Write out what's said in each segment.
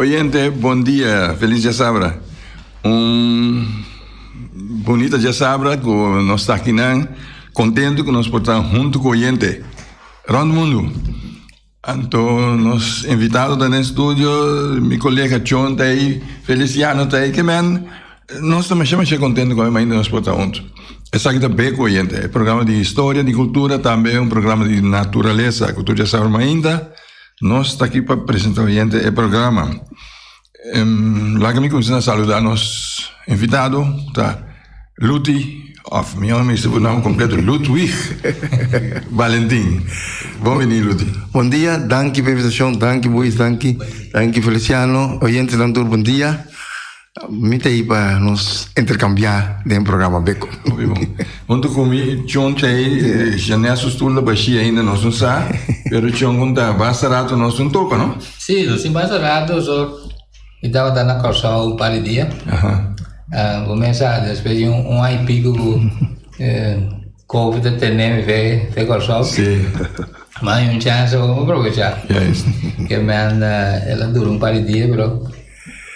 oyente, bom dia, feliz dia sabra. Bonita dia sabra, que nós está aqui, contente que nós podemos junto com o oyente, rondo mundo. Então, nós invitados no estúdio, meu colega John está aí, Feliciano está aí, que nós estamos muito contentes com ainda nós podemos juntos. Essa aqui também com o oyente, é programa de história, de cultura, também um programa de natureza, que tu já sabes ainda. Nós estamos aqui para apresentar o oyente o programa. Lá que me começam a saludar nossos invitados, tá? Luti, meu nome é o nome completo, Ludwig Valentim. Bom-vindo, Luti. Bom dia, danke pela invitação, danke, Bois, danke Feliciano, oyentes do bom dia. Me aí para nos intercambiar de programa Beco. Quando comi, John tem janela sustura baixia ainda não se sabe, pero John conta bastante não se toca, não? Sim, sim bastante, só estava dando a calça um par de dias. Começa depois de ano e pico Covid tenemos fe calça. Sim. Mas um chance vamos aproveitar. Que ela dura um par de dias, pero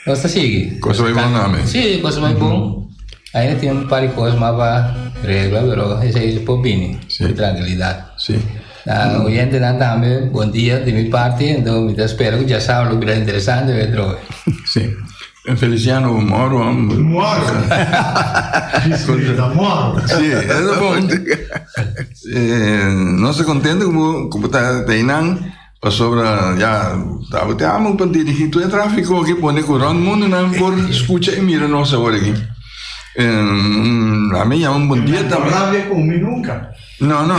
Cosa sigue. Cosa vai bom nome? Sì, cosa vai bom. Ainda tem um par de coisas mais para regra, pero esse é o pobini, com tranquilidade. Sim. O gente não também, bom dia de minha parte, então me espero que já sabe o que é interessante, vedrò. Sim. Feliciano, moro. Sim, é bom. Nós estamos contentes como está aí, sobre já estava um pouco de tráfico aqui pone com o mundo não por escuta e mira nossa hora aqui a mim é um bom dia também não vai comer nunca não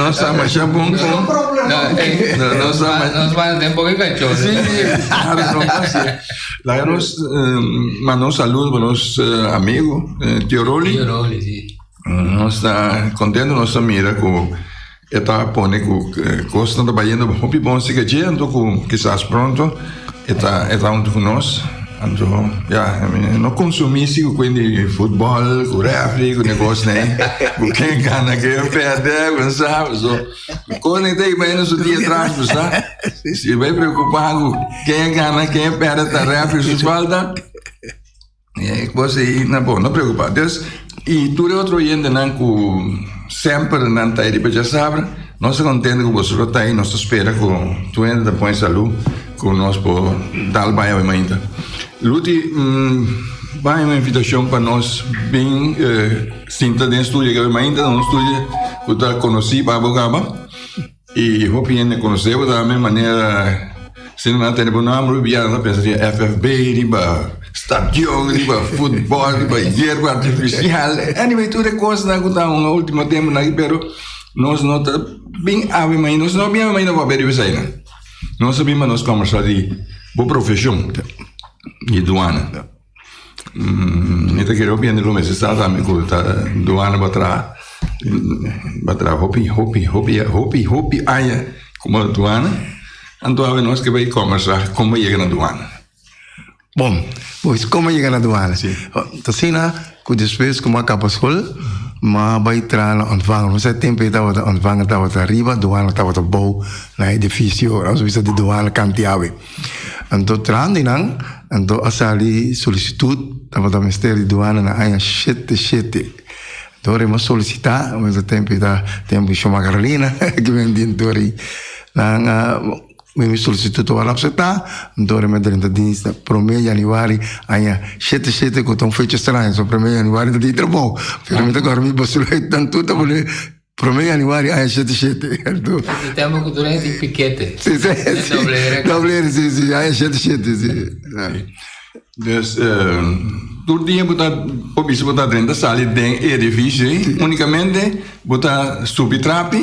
está mais bom não vai ter pouco cachorro sim lá nós mandamos saludos para os amigos Teoroli sim nós está contente nossa mira com está pone costa trabalhando muito bom se que dia então quizás pronto está junto com nós então já não consumi se com de futebol com refri com negócio né com quem ganha quem perde não sabe só quando tem bem no dia atrás sabe se vai preocupar com quem ganha quem perde tá refri se falta você não preocupar Deus e tudo outro ainda não com sempre não está aí para já saber nós estamos contentes com você está aí nós espera com tu ainda põe saúde com nós por dar o banho ainda Luti vai uma invitação para nós bem sinta dentro do estúdio que ainda no estúdio que está conheci para Bogaba e vou pedir conhecer da mesma maneira se não tem bom nome viajar pensaria FFB riba stadion riba futebol riba hierba artificial anyway tudo é coisa na que uma última tempo na pero nós não está bem ave mas nós não bem mas não vai ver isso aí nós sabemos nós começar de boa profissão de doana então quero bem no mês está também com doana para hobby aí como doana então nós que vai começar como chega na doana bom pois como chega na doana então assim que depois como acaba a escola mas vai entrar na ontvang no sei tempo estava ontvang estava arriba doana estava bom na edifício nós vista de doana cantiave então trande não então asali solicitude estava da ministério de doana na área 77 Dore mas solicitar mas o tempo chama Carolina que vem dentro na me solicituto para aceitar então me dentro de primeiro januário aí 77 com tão feito estranho so primeiro januário de trabalho pero me agora me basou tanto tá bole primeiro januário aí 77 então temos que durante piquete sim doble aí 77 sim dus todo dia botar dentro da sala tem edifício unicamente botar subtrape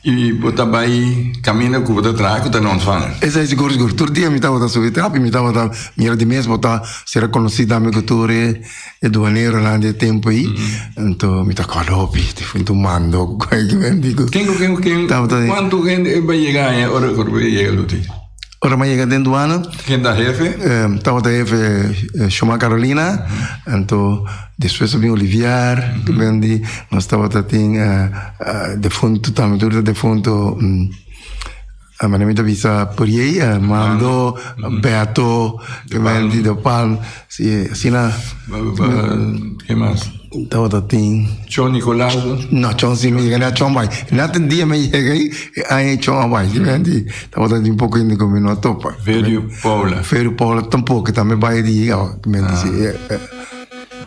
e botar vai caminha com botar trago tá não faz essa é seguro todo dia me estava subtrape me estava mira de mês botar ser reconhecido amigo tore aduaneiro lá de tempo aí então me tá colopi muito mando que vem digo quem quanto vai chegar hora que vai chegar Luti ora mais chega dentro do ano quem da jefe estava da jefe chama Carolina então depois vem Olivier que vem de nós estava tem defunto também tudo defunto a manera visa por ahí, Mando, Beato, que me han dicho Palm, sí, así nada. ¿Qué más? Estaba ting. Chon Nicolás. No, Chon sí me llega a Chon Bay. Nada día me llega ahí, Chon Bay, que me han dicho. Estaba un poco en como no topa. Ferio Paula tampoco, que también va a ir, que me dice.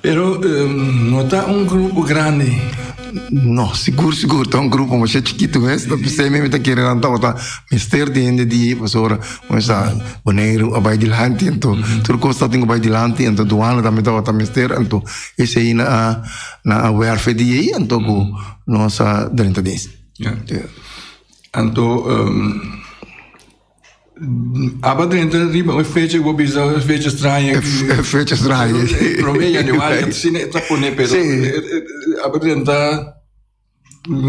Pero no está un grupo grande. No, seguro, está un grupo mas chiquito, mas você mesmo está querendo tá mister de dia, pastora, mas boneiro abai dilante, então tudo costa tem abai dilante, então doana também tá mister, então esse aí na aware fe dia aí, então nossa 30 dias. Então aber dentro riba o fecha vou bizarro fecha estranha fecha estranha promeia de vale que se tá pone pero aber dentro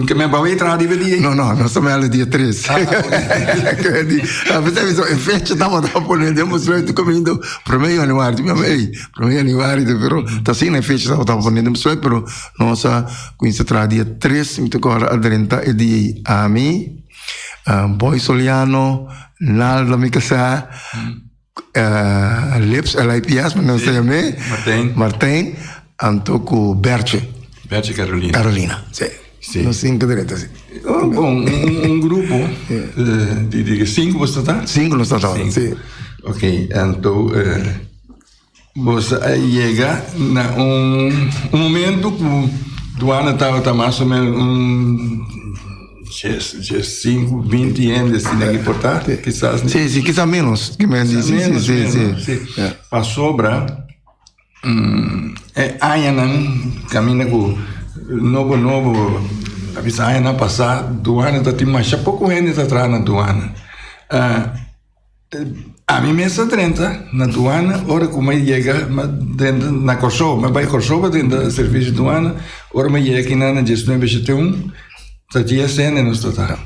que me vai entrar de dia não estamos ali dia 3 a vezes o fecha tava ponendo demonstrando tu comendo promeia anuário promeia anuário pero tá assim na fecha tava ponendo demonstrando pero nossa com isso tra dia 3 me tocou a 30 e dia a mim Boy Soliano, Naldo Mikasa, Lips, LIPS, mas não sei a mim. Martin, Antoco Berche Carolina, sim. Nos 5 diretas, sim. Bom, grupo de 5 você está? 5 não está, sim. Ok, então você chega na momento que do ano estava mais ou menos 5, 20 anos assim aqui portar, quizás. Sim, quizás menos, que me diz, sim. Para sobra, Ayanan caminha com novo, a visa Ayanan passar do ano tá tem mais pouco anos atrás na doana. A mim mesmo 30 na doana, hora como chega na Kosovo, mas vai Kosovo dentro do serviço de doana, hora me chega aqui na gestão BCT1. Tá GSN não está.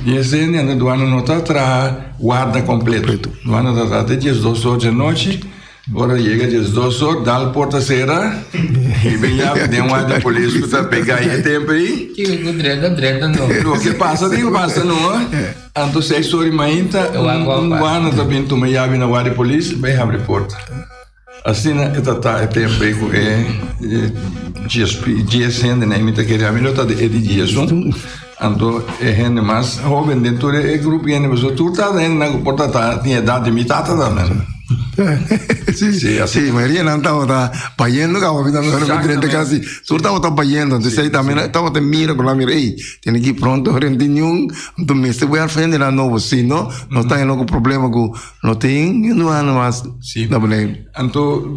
GSN na doana não está tra guarda completo. Doana está até 12 horas da noite. Agora chega 12 horas, dá a porta serra e vem já tem guarda polícia para pegar aí tempo aí. Que drenda não. O que passa não. Então 6 horas mais tá guarda também toma chave na guarda polícia, vai abrir porta. Assim tá tempo aí GSN na imita que a melhor tá de GSN. Então gente mais jovem dentro do grupo e mas tu tá dentro na porta tá tinha idade limitada também. Sim, Maria não estava pagando, que a vida não era muito casi. Tu estava pagando, então sei também estava te mira com a mira, ei, tem que ir pronto, rende nenhum, então me se vai a frente na novo, sim, não está em algum problema com, não tem, não há mais, não bem. Então,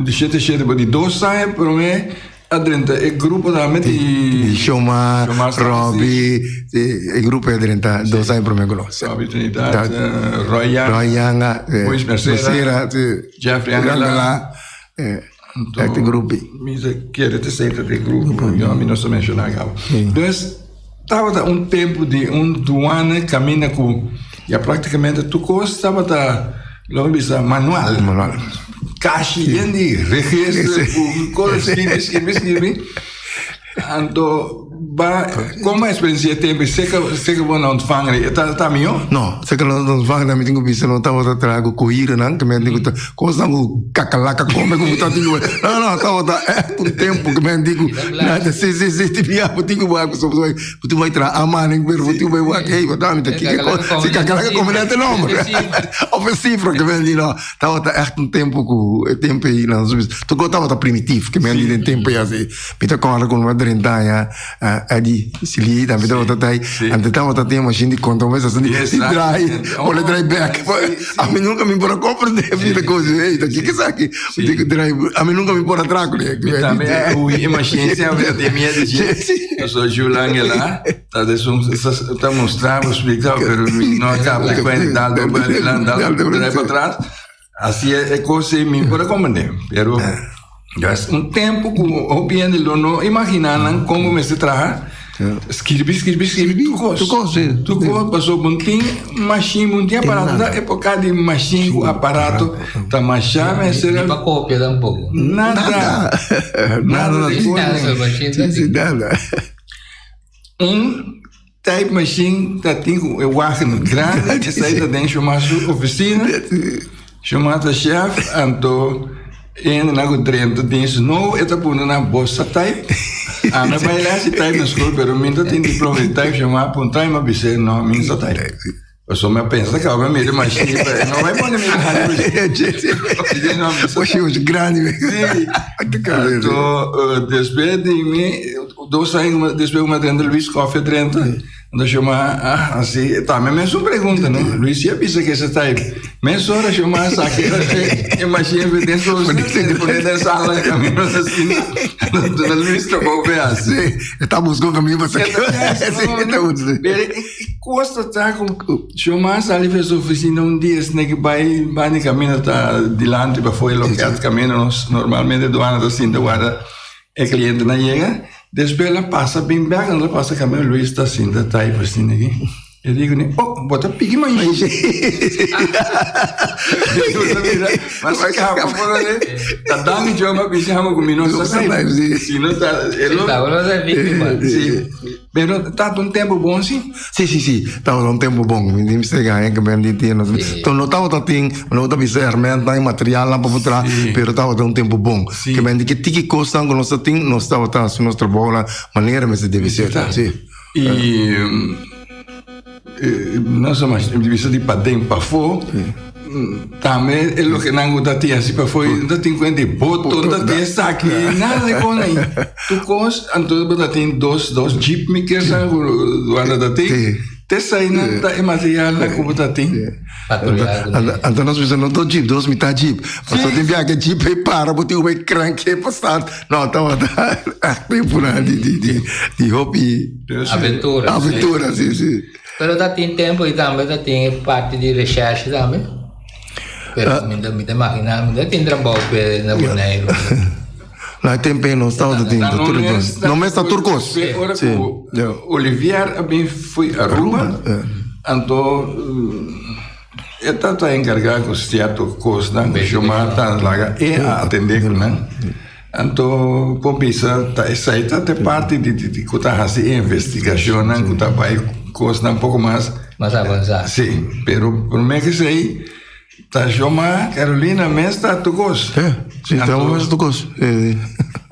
de jeito de 2 anos, para mim, adentro o grupo da de Shomar, Robbie, o grupo é adentro 2 anos para mim conosco. Robbie Trinidad, Roy Young, Luis Mercera, Jeffrey Angela, este grupo. Misa quer dizer que o grupo, eu não sou mencionado. Então, estava tempo de doana caminha com e praticamente tu coisa estava logo bisa manual. Caixa de registro, coisas escrever. Então, como a experiência tem, sei que vou não ontvang, tá melhor? Não, sei que não ontvang, também tenho visto, não estava trago corrida, não, que me digo, coisa não cacalaca como como tá digo, não, estava tempo que me digo, nada, se tipo eu tenho que sobre tu vai tra amar nem ver, tu vai o que aí, tá me tá que coisa, se cacalaca como não tem nome, ofensivo que me digo, estava tempo que tempo aí, não, tu gostava primitivo, que me digo tempo aí assim, me tá com uma 30 Adi sili tapi tahu tatai ante tahu tatai machine de conta mas assim de dry olha dry back a mim nunca me pôr a compreender vida coisa ei daqui que sabe digo dry a mim nunca me pôr atrás também o machine sempre tem medo de eu sou Julian lá tá mostrando explicar pero não acaba de quando dá dry para trás assim é coisa me pôr a compreender pero já tempo que o piano não imaginavam como me se traga escrevi tu passou um tempo machine um dia aparato da época de machine o aparato tá machava será uma cópia da pouco nada type machine dat tem o wagen grande que sai da dentro chamar sua oficina chamar a chef então na go Trento diz não é tapundo na bolsa type a minha vai lá se type na escola pero minha tem diploma de type chamar pontai mas bice não minha só type eu só me pensa que eu me machine não vai pôr minha hand Poxa, os grandes. então depois de mim 2 anos depois uma dentro Luís Coffee Trento então chamar assim tá mas mesmo pergunta não Luís ia pensar que essa type mas hora chamar saque imagina dentro de dessa sala caminho assim do Luís trabalhou bem assim estamos com caminho você custa tá com chamar ali fez oficina dia né que vai caminho tá dilante para fora local caminho normalmente doana assim doana é cliente na chega depois ela passa bem bem ela passa caminho Luís está assim da type assim aqui eu digo né bota pique mais mas vai cá por ali tá dando de uma pijama com minutos se não tá ele tá vítima sim pero tá um tempo bom sim sim tá um tempo bom me chega que bem de ter então não tá tem não tá bizarramente tem material lá para botar pero tá um tempo bom que bem de que tiki costa com nós tem nós tá nosso trabalho maneira mas deve ser sim e não só mais divisa de para dentro para fora também é o que não gosta de assim para fora não tem quanto boto não tem saque nada de bom aí tu cons então você tem dois jeep makers do ano da tem sai não tá material lá como tá tem então nós precisamos do jeep dois metade jeep mas tem viagem jeep aí para botar o cranque passar não tá temporada de hobby aventura sim pero dá tem tempo e também dá tem parte de recherche também pero me imagina me tem trabalho na Brunei lá tem bem não está tudo não está turcos ora Olivier bem foi a Roma então tá encarregado com certo coisa que chama tá lá e atender né então pomisa tá essa até parte de que tá assim investigação né que tá vai coisa um pouco mais avançada sim pero por mim que sei tá chama Carolina Mestra tu gosta sim tá mais tu gosta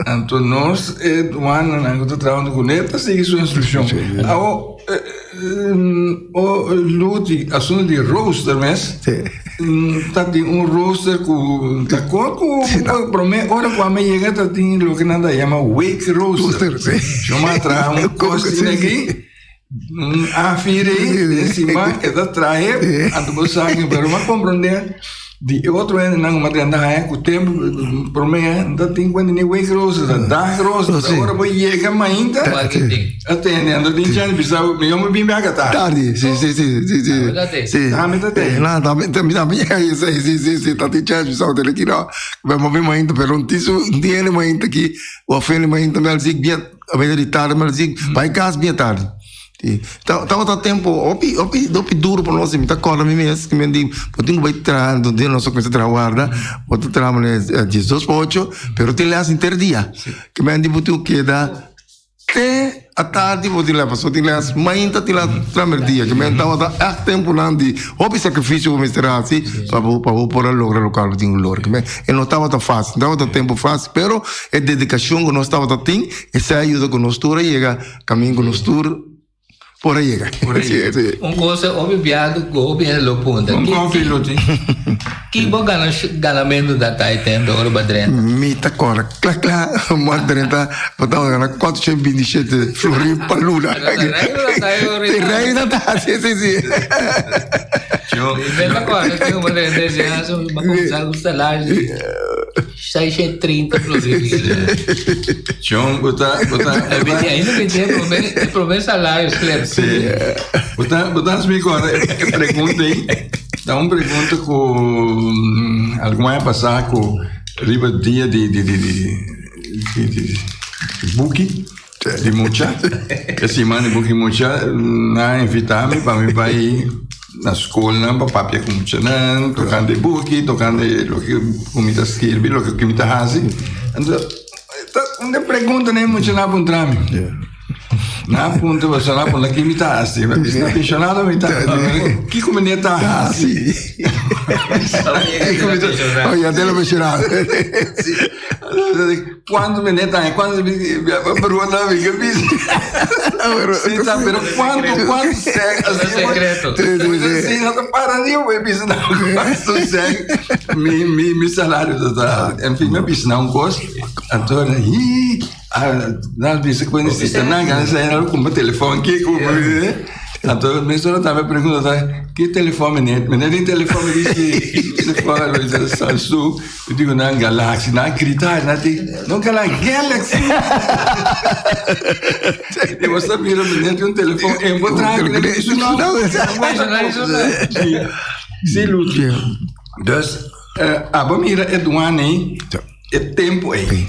então nós do ano na que trabalhando com ela segue sua instrução o Ludi assunto de roaster mas tá tem roaster com tá com promete ora quando chega tá tem o que nada chama wake roaster chama traz coisa aqui a fire em cima é da traje a tu sabe pero mas compreender de outro ano não uma grande com o tempo promete ainda tem quando nem wake roaster da roaster agora vai chegar mais ainda atendendo de gente precisa eu me bem bem tarde sim lá também sim tá de chance só dele aqui não vamos ver mais ainda pero não tem mais ainda aqui o afele mais ainda mas digo bem a ver de tarde mas digo vai casa bem tarde Tá tempo, opi duro para nós, me tá corda mesmo, que me digo, podemos vai entrar, do dia nosso começa a trabalhar, pode trabalhar 18 para 8, pero tem lá interdia, que me digo tu queda até a tarde vou te levar, só te levar, mas ainda te levar trabalhar dia, que me tava a tempo lá de, opi sacrifício vou mostrar assim, para poder lograr o carro de logro, que me, não estava tão fácil, não estava tempo fácil, pero é dedicação que nós estava tão, essa ajuda que nós tour chega, caminho que nós tour por aí chega. Coisa obviado, obviado punta. Que bom ganamento da tendo hora badrenta. Mita cora, claro, madrenta, botar na 427 florir palula. Rei da tá, sim. Bela coisa, tem uma desenhada, uma coisa salário. 630 florir. John, botar ainda que tem problema salário, claro. Botar me agora, pergunta aí. Dá uma pergunta com alguma passar com riba dia de buki de mucha. Essa semana buki mucha na invitar-me para me vai na escola para papia com mucha não tocando de buki, tocando o que comida skirbi, o que comida hazi. Então, uma pergunta nem mucha na puntrame. Na punto você lá por aqui me tá assim, mas está pensionado me tá. Que como nem tá assim. Olha, dela pensionado. Quando me neta, quando me pergunta me que fiz. Sim, tá, pero quanto secreto. Sim, não para nem o episódio quanto segue mi salário tá. Enfim, me pis não gosto. Então, nas vezes quando se está na casa, sai com o telefone aqui com então, minha senhora estava perguntando, que telefone é? Mas nem telefone disse, telefone é Samsung. Eu digo, não, Galaxy, não acreditar, não Galaxy. Eu vou saber, eu tenho um telefone, eu vou trazer, isso não. Sim, Lúcio. Então, a mira é do ano aí, é tempo aí.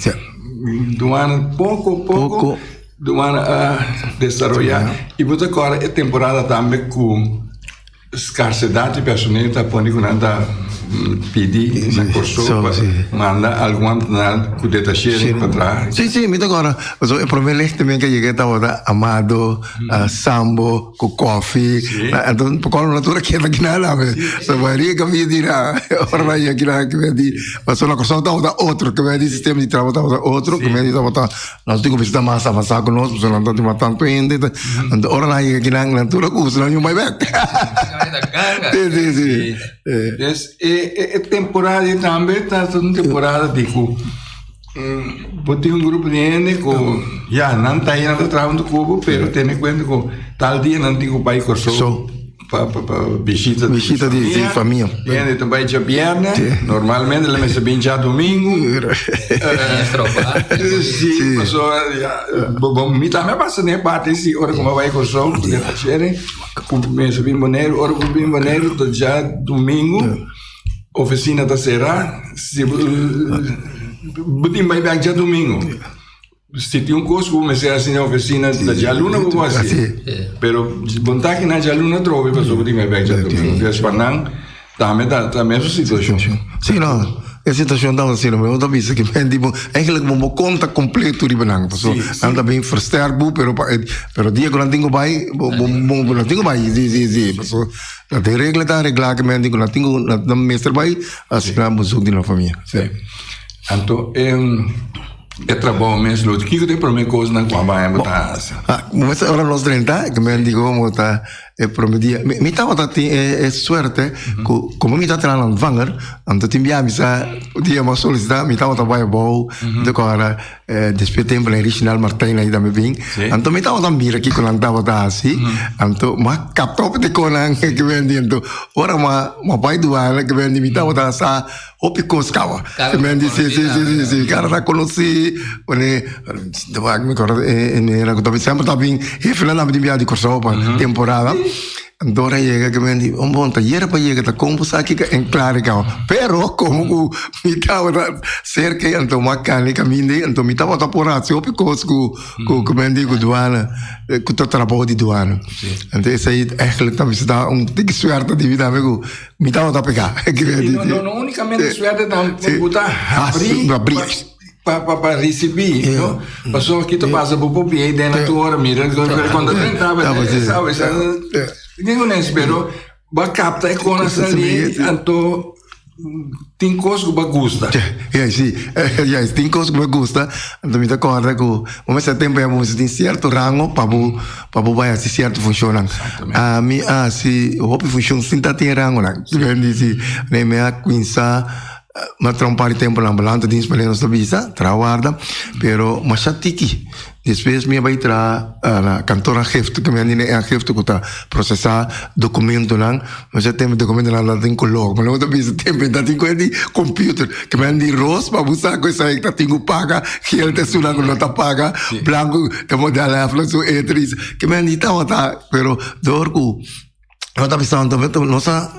Do ano, pouco. Do ano a desarrollar. E você agora é temporada também com escassidade de personal, está pondo com nada pedir na curso, manda algum anal com detacheiro para trás. Sim, me agora. Eu prometi também que cheguei a Amado, Sambo, com coffee. Então, por causa da natura que é aqui na lá, saberia que me dirá, ora aí aqui lá que me diz, mas uma coisa está outro, que me diz sistema de trabalho está outro, que me diz nós temos que visitar mais avançado conosco, porque não estamos tanto ainda. Então, ora aí aqui na natura, custa não vai ver. Sim. É temporada também, está uma temporada de que botei um grupo de gente que já não está aí nada trabalhando do Cuba, mas tem em conta que tal dia não tem que ir para visita de família. Gente também já viernes, normalmente ele me recebe já domingo. Sim, pessoa, bom, me também passa nem parte se hora como vai com o sol, me recebi maneiro, hora com maneiro, já domingo, oficina da será, se botei mais bem já domingo. Se tinha um curso, comecei assim na oficina da Jaluna, como assim. Pero, vontade que na Jaluna trove, mas eu botei mais bem já domingo. Porque Espanhol também está a mesma situação. Sim, não. A situação está assim, mas eu também sei que eigenlijk uma conta completa de banang. Então, não está bem frustrado, pero dia que não tenho bai, não tenho bai, sim. Então, tem regra que não tenho, não mestre bai, assim vamos jogar na família. Então, é trabalho mesmo, o que eu tenho para mim coisa na Guambaia botar. Mas agora nós 30, que me digo como tá promedia. Me estava é suerte, como me está treinando vanger, então tem bem misa, o dia mais solicitar, me estava trabalhando bom, de agora depois tempo original Martin aí também bem, então me estava também aqui quando estava tá assim, então mas captou de conan que vem então, ora mas pai do ano que vem me estava tá sa opicos kawa, que me disse sim, cara tá conheci, né, de vaga me corre era que também sempre tá bem, e finalmente me de corso para temporada. Então chega que me diz, bom, tá era para chegar tá como aqui em claro que pero como me estava cerca então macane caminho então me estava por assim o picos que me digo doana que tô trabalho de doana então isso aí é também está tem que suerte de vida amigo me estava a pegar não unicamente suerte não botar abrir para receber, não? Passou aqui tu passa por popie dentro da tua hora, mira, quando eu tentava, sabe, ninguém não esperou, vai captar com essa ali, então tem coisa que me gusta. Tem coisa que me gusta, então me dá conta que o momento tempo é muito tem certo rango para vai assim certo funciona. A mim se o hobby funciona sem tá ter rango, né? Diz, né, me a quinza ma tra un po' di tempo l'ambulante di spaleno sta visa traguarda pero ma chatiki depois me vai tra la cantora gesto que me andine a gesto que tá processar documento lá mas já tem documento lá tem color mas não tá visa tempo tá tem coisa de computer que me andi ros para buscar coisa aí tá tenho paga que ele tá sunando não tá paga branco tá modelo a fluxo etris que me andi tá pero dorco eu estava pensando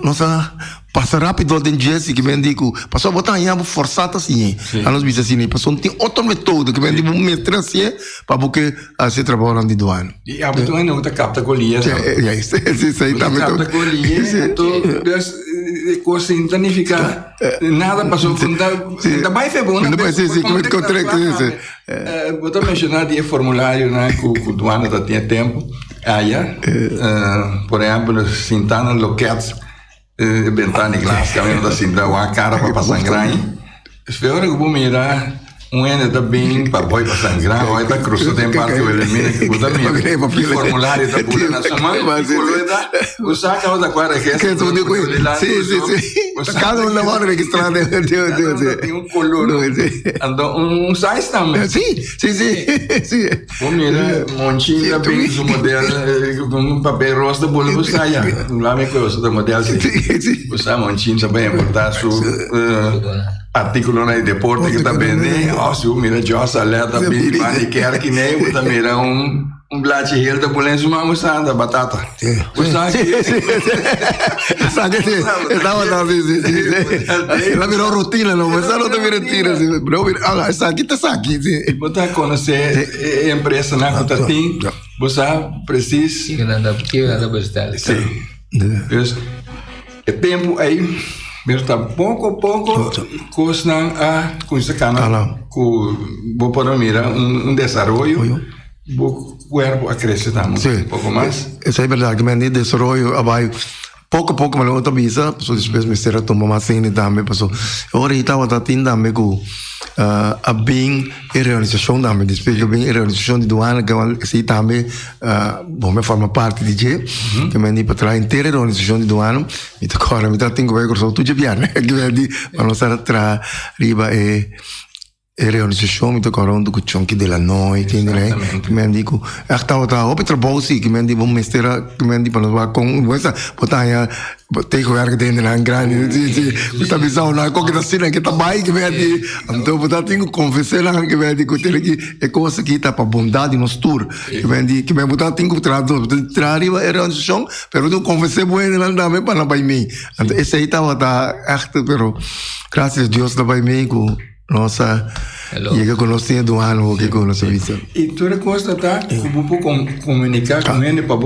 nossa passa rápido de Jesse que vem digo passou a botar aí a forçar assim a nós bisa assim passou tem outra metode que vem de mestre assim para porque assim trabalhando de doano e a botar não tá capta colia isso aí também capta colia então coisa intanificada. Nada passou com também foi bom. Depois sim, como contrato isso. Vou mencionar de formulário, né, que o doana já tinha tempo. Por exemplo, Sintana Loquets, Bentani Glass, caminho da Sintra, uma cara para passar grande. Espero que vou mirar. Ene da bem para boi para sangrar, ou está cruzado em parte o elemento que puta minha. O formulário está por na semana, o saca da quadra que é. Sim. Cada um leva registrado. Tem coluna. Andou size também. Sim. Vamos mirar montinha bem do modelo com papel rosa da bola do saia. Lá me coisa do modelo sim. Usar montinha também é botar su artículo na deporte que tá bem, se o mira jossa alerta bem, mas quer que nem o tá mira blatt hill da polência uma moçada batata. Sabe estava ela virou rotina, não, mas não tá virando tira, não, essa aqui tá aqui, botar conhecer empresa na conta tem, você precisa que nada bastante. Sim. É tempo aí. Mas está pouco a pouco costam a coisa cana que vou para mirar desenvolvimento o corpo acrescentamos um pouco mais. Isso é verdade que me desenvolvimento vai pouco a pouco mas outra visa pessoa depois me será tomar mais cena também pessoa agora estava tendo também com a bem realização também depois que bem realização de doana que se também bom me forma parte de G que me nem para trás inteira realização de doana e agora me tá tenho que ver com tudo bem né que me di para nós tra riba realização me toca rondo com chonque della noi quindi né que me digo estava o trabalho sim que me digo vamos mestrar que me digo para nós com essa botar tem que ver que tem na grande tá visão na qualquer da cena que tá bem que me digo então botar tenho que confessar lá que me digo ter que é coisa que tá para bondade nos tour que me digo que me botar tenho que trazer a realização pero tu confessar bueno lá também para para mim então esse aí tava tá pero graças a Deus tá para mim com nossa chega conhecendo do ano que conhece isso e tu recosta tá como pouco comunicar com ele para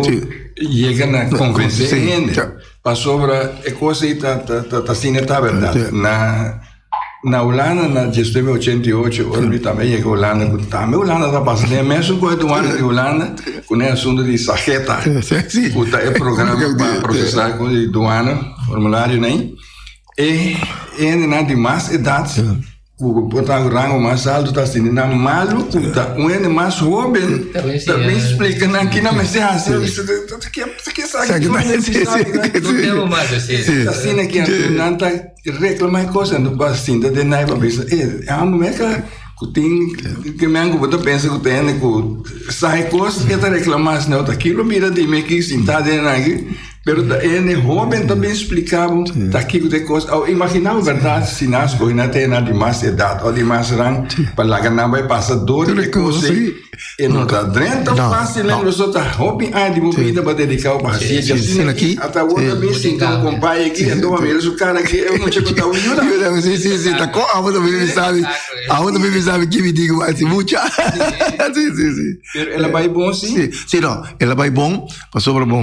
chega na convencer ele para sobre a coisa tá sendo tá verdade na Holanda na gestão 88 hoje também chegou Holanda com também Holanda tá passando mesmo com do ano de Holanda com o assunto de sarjeta o tá é programa para processar com do ano formulário né e ainda de mais idade o botar o rango mais alto está sendo na maluco tá um mais jovem também explica aqui na mensagem isso que sabe não mais assim assim aqui não tá reclamar coisa não passa assim de nada para isso é uma meca que tem que me ango botar pensa que tem que sai coisa que tá reclamar não tá aquilo mira de me que sentado aqui pero ele jovem também explicava daqui que coisa imaginava verdade se nas coisas não tem nada de mais idade ou de mais rang para lá que não vai passar dor e coisa e não tá dentro fácil lembra só tá hobby de movida para dedicar para si assim aqui até o outro bem sim com pai aqui então a mesmo o cara aqui eu não tinha que tá olhando sim tá com a outra bem sabe que me digo assim muito sim pero ela vai bom sim não ela vai bom passou para bom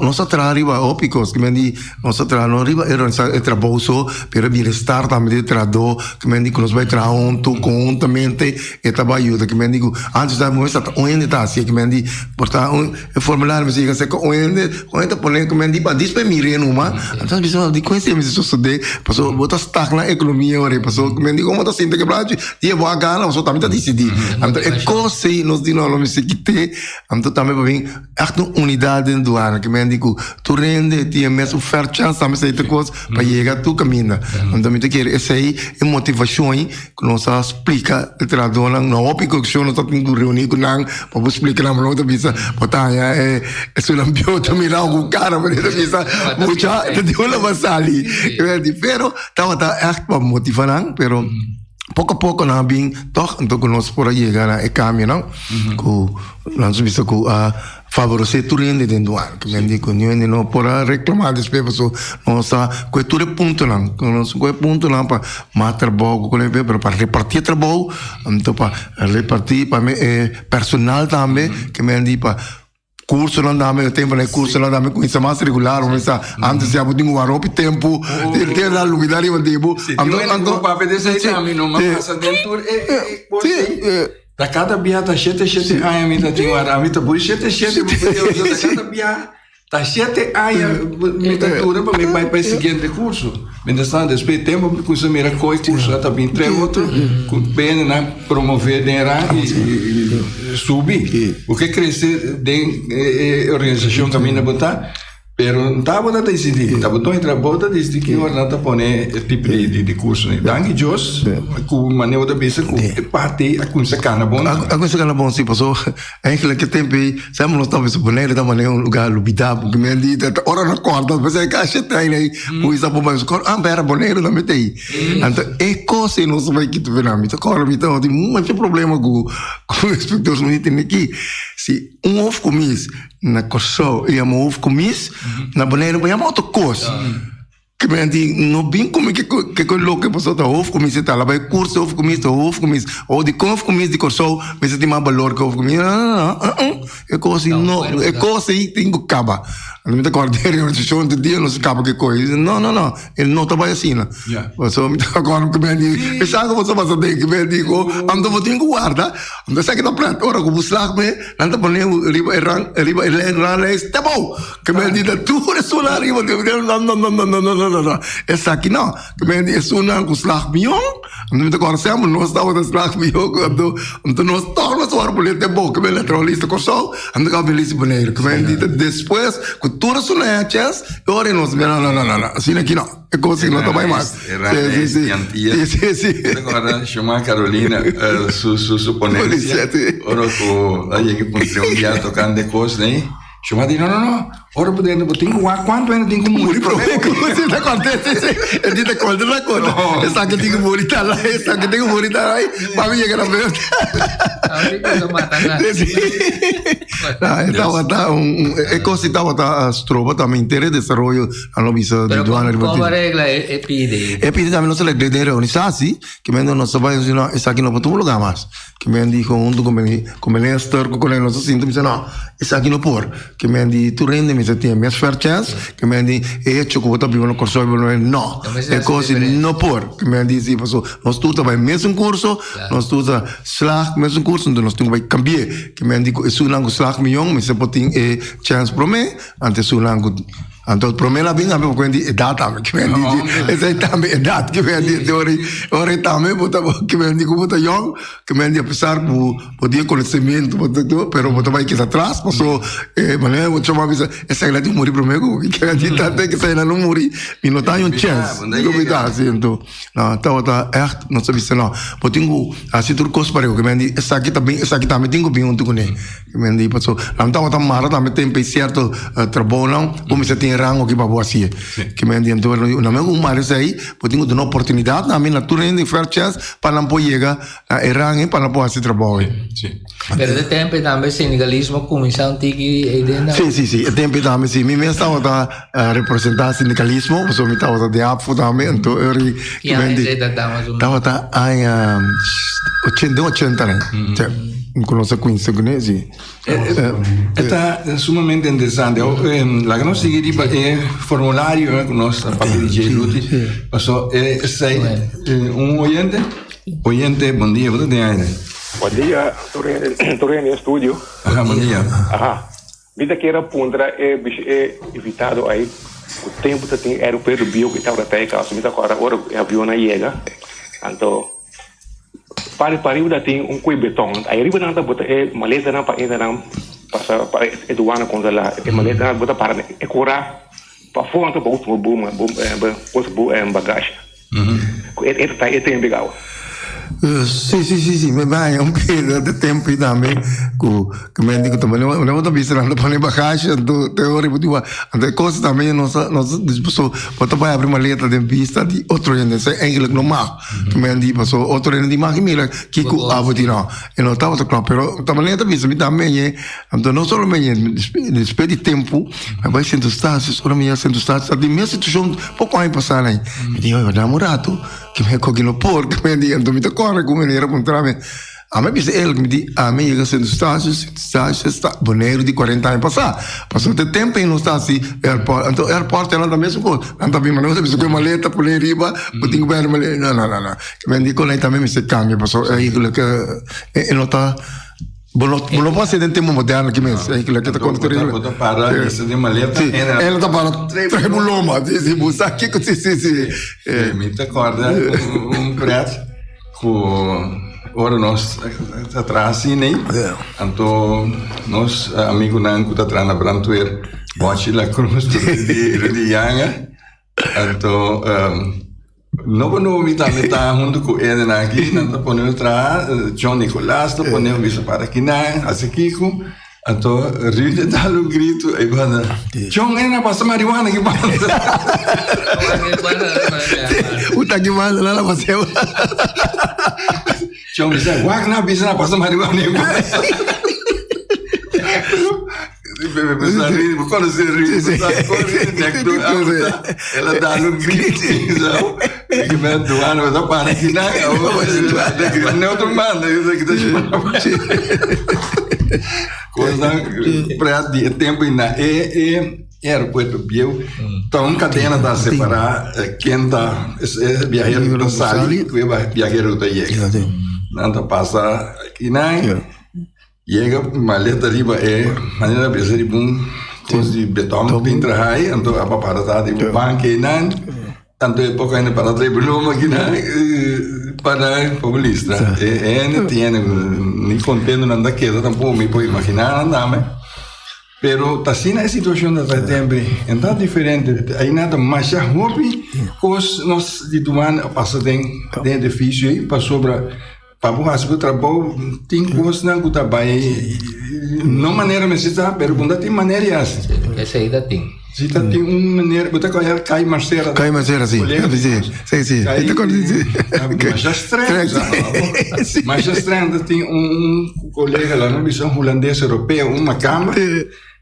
nossa trabalho ópicos que me di nossa trabalho arriba era o trabalho só para bem-estar também de trabalho que me di que nós vai trabalhar conjuntamente e trabalho que me digo antes da moça onde tá assim que me di portar o formulário mas diga se onde põe que me di para despedir numa então bisou de conhecer mas isso de passou botar stack na economia ora passou que me di como tá sendo que prato dia boa gana só também tá decidir então é coisa nós de não me se quite então também para vir a unidade do ano que me digo tu rende tinha mesmo fair chance também sei te coisa para chegar tu caminha então me te quer essa aí é motivação que nós explica o trabalho não óbvio que eu não tô tendo reunir com não para explicar não outra vez botar é isso não bio também lá o cara para ele visa mucha de uma basali pero tava para motivar não pero pouco a pouco não bem toch então que nós por aí chegar a caminho não com nós visto com favorecer tu rende dentro do ano que me digo não por reclamar depois nossa cultura ponto não nosso ponto não para matar trabalho com ele para repartir trabalho então para repartir para personal também que me digo para curso não dá meu tempo, né? Curso não dá meu coisa mais regular, mas antes já podia guardar o tempo, ter lá lugar ali o tempo. Ando papel desse aí não passa dentro da cada bia tá 7 ai a mim tá tinha a mim tá por 7 da cada bia tá 7 ai me tá dura para mim vai para o seguinte curso. Mentre depois tempo curso mira curso tá bem entre outro com bem na promover e subir. O que crescer de organização caminha botar pero não estava a decidir, estava tão entrabota desde que o não está poner tipo de curso, né? Danke Jos, com maneira da bisa com parte a coisa cana bom. A coisa cana bom sim, passou. Aquele que tempo, sabe nós estamos poner da maneira um lugar lubida, porque me dita hora na corda, mas é caixa tem aí, o isa por mais cor, pera boneiro na metei. Então é coisa não vai que tu vê na mita, cor mita, tem muito problema com o inspector não tem aqui. Se ovo comis na corso e ovo comis na boneira vai uma outra coisa que me diz não bem como que louco passou da ovo comis tá lá vai curso ovo comis ou de ovo comis de corso mas tem mais valor que ovo comis é coisa não é coisa aí tem que acabar não me dá cordeiro eu estou de dia não se acaba que coisa não ele não trabalha assim né passou me tá agora que me diz eu sabe você passa tem que me digo ando vou ter que guardar ando sai que na planta ora com buscar me anda poner riba está bom que me diz tudo isso lá riba não essa aqui não que me diz isso não com slag mion ando me tá agora sempre nós estava de slag mion ando nós torna só por ele bom que me eletrolista com sol ando com beleza boneiro que me diz depois tudo isso não é chance ora nós não assim aqui não é coisa que não vai mais sim agora chamar Carolina su ponência ora com aí que pode um dia tocando de coisas né chamar de não ora podendo botar quanto ainda tem como morrer você tá contente ele tá contente na coisa essa que tem que morrer tá lá essa que tem que morrer tá aí para mim chegar na frente é coisa tá estroba também interesse de desenvolvimento a novisa de aduana como regra é pide também não se le de organização que me não se vai ensinar essa aqui não pode um lugar mais que me dijo um como ele estar com ele não se sinto me não essa aqui não por que me diz tu rende se tem mais fair chance que me diz hecho que vou no curso não é coisa não por que me diz e passou nós tudo vai mesmo curso nós tudo slag mesmo curso então nós temos que cambiar que me diz isso não slag milhão mas se pode chance para mim antes isso não então para mim lá bem a minha coisa é data que me diz essa é também é data que me diz ora também bota que me diz como tá young que me diz apesar podia conhecimento pero bota vai que atrás passou maneira vou chamar essa ela de morrer primeiro que a gente até que sai não morrer e não tá um chance dúvida assim então não tá não sabe se não potinho assim tudo coisa para eu que me diz essa aqui também tenho bem um tudo né que me diz passou não tá mara também tem certo trabalho como se tem rango que para você que me diz então não me um mar aí potinho dar uma oportunidade na minha turma de fair chance para não poder chegar a rango para não poder fazer trabalho pero de tempo também sindicalismo comissão tiki sim tempo também sim me estava a representar sindicalismo porque me estava de apo também então eu que me diz estava aí 80 né conosco com isso né sim está sumamente interessante la que nós seguimos formulário com nós papel de luta passou oyente bom dia você tem aí bom dia Torrene Studio bom dia vida que era pondra é evitado aí o tempo que tem aeroporto bio que estava até cá assumido agora o avião na chega então para ainda tem coi betão aí riba não tá bota maleta não para ainda não passa para aduana quando lá maleta não bota para cura para fora para outro bom bagagem é tem legal sim me vai um período de tempo e também que me digo também não vou pensar na para bagagem do teoria boa até coisa também nossa disposição pode vai abrir uma letra de vista de outro gente é inglês normal que me digo passou outro gente de mais mira que com a botina e não estava tão claro pero também letra vista me também então não só me despedir de tempo mas vai sendo status só me sendo status de minha situação pouco aí passar aí me digo eu namorado que me cogino por que me digo então me corre como ele era contra mim A mim disse ele me disse, a mim chega sendo estágio está boneiro de 40 anos passou ter tempo em não estar assim airport, então airport é nada mesmo coisa, não tá bem, mas não sabe se maleta por aí riba, eu tenho que ver maleta, não, que me digo lá também me se cambia, passou aí que não tá não pode ser dentro de moderno que mesmo, aí que lá que tá construindo. Botar para essa de maleta, ela tá para trebuloma, se buscar aqui que se me acorda preto com ora nós atrás assim nem então nós amigo nanco tá atrás na Brantuer bote la cruz de Yanga então não me tá junto com ele aqui não tá ponendo atrás John Nicolás tá ponendo isso para aqui na assim Kiko então Rita dá um grito aí banda John é na passa marihuana que banda o tá que manda lá na passeio John bisa, wah kenapa bisa apa sama hari ini? Besar ini bukan seri, besar ini ela dá no grito, que me doan, mas a para que não, não outro manda, isso aqui tá chamando. Coisa para de tempo ainda aeroporto Biel, então cadena da separar quem tá viajeiro da sali, que é viajeiro da Iega. Nada passa aqui não chega maleta riba maneira de ser bom coisa de betão que entra aí então a para tá de banco não tanto é pouco ainda para trazer volume aqui não para populista não tinha nem contendo nada que tampoco me pode imaginar nada pero tá assim a situação da setembro é tão diferente aí nada mais já hobby cos nós de tomar passa tem edifício aí para sobra para o seu trabalho tem coisas não que tá bem não maneira mas está pero quando tem maneira essa aí tem se tá tem uma maneira botar cai marcera sim sim então quando diz mas já estranho tem colega lá na missão holandesa europeia uma câmara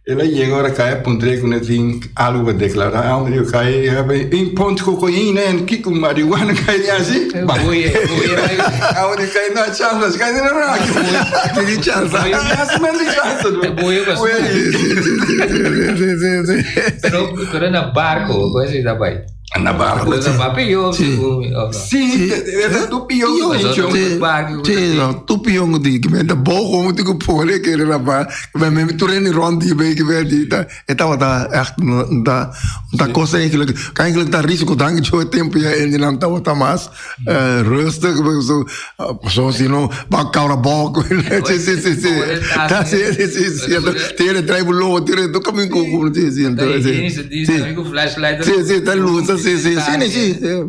ela chega agora cai pontre com tem algo para declarar onde cai em ponto cocaína em que com marihuana cai assim onde cai na chance cai na rock que chance pero na barco coisa da bai na barco sim é do pior tu pior de que me dá bom como tu pode que era lá me turene rondi bem que verde tá estava da coisa aí que tá risco tanto de tempo e ele não tá mais rosto só se não vai cair boco sim tem traibulo tem do caminho como diz então sim flashlight sim tá luz sim